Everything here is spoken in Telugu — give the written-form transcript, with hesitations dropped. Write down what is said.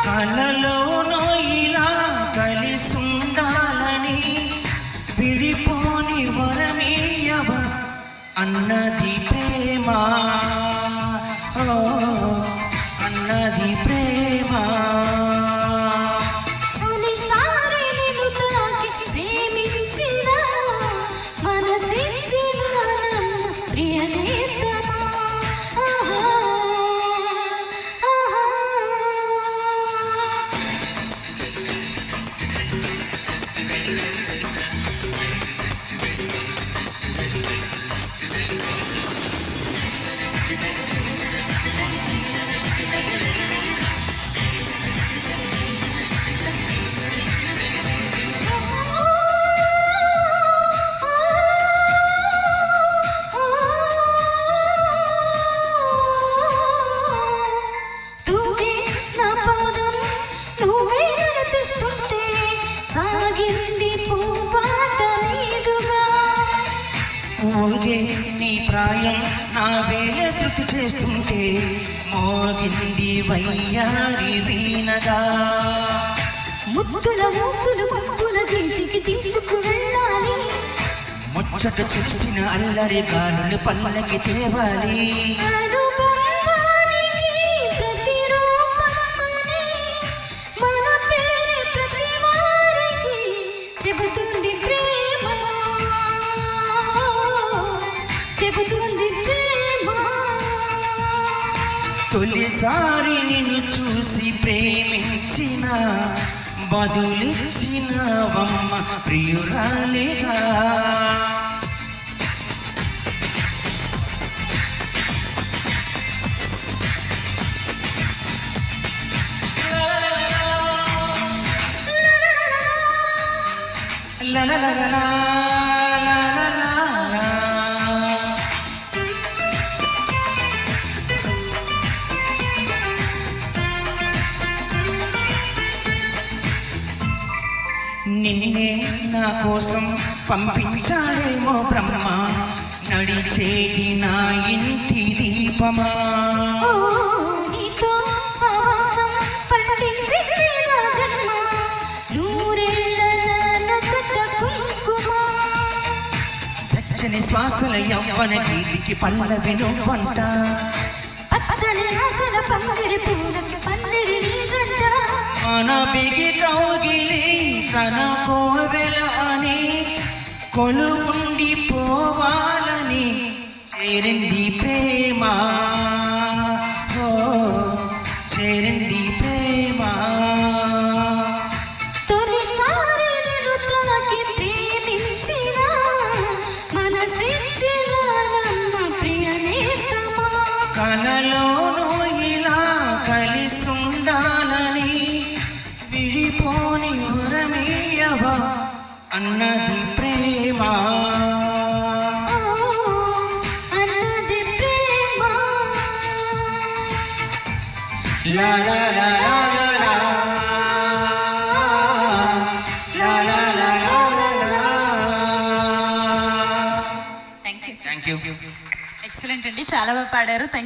కలలోనో ఇలా కలిసుండాలని విడిపోని వరమీయవా అన్నది ప్రేమ, అన్నది ప్రేమ. ఊగే నీ ప్రాయం నా వేళ శృతి చేస్తుంటే మోగింది వయ్యారి వీణగా. ముద్దుల మూసులు ముద్దుల గీతికి తీసుకువెళ్ళాలి, ముచ్చట చూసిన అల్లరి గాలులు పల్లకి తేవాలి. చెబుతుంది ప్రేమ, చెబుతుంది ప్రేమ. తొలిసారి నిన్ను చూసి ప్రేమించిన బదులిచ్చినవమ్మ ప్రియురాలిగా. La la la la la la la la la. నిన్నే నా కోసం పంపించాడేమో బ్రహ్మ, నడిచేటి నా ఇంటి దీపమా. పచ్చని శ్వాసల యవ్వన గీతికి పల్లవి నువ్వంట, పచ్చని ఆశల పందిరి పూలకి పందిరి నీ జంట. మన బిగి కౌగిలి తన కోవెల అని కొలువుండి పోవాలని చేరింది ప్రేమ, చేరింది ప్రేమ. కలలోనూ ఇలా కలిసుండాలని విడిపోని వరమీయవా అన్నది ప్రేమ, అన్నది ప్రేమ. La la la la la la la la la la. Thank you. Thank you. Excellent అండి, చాలా బాగా పాడారు. థ్యాంక్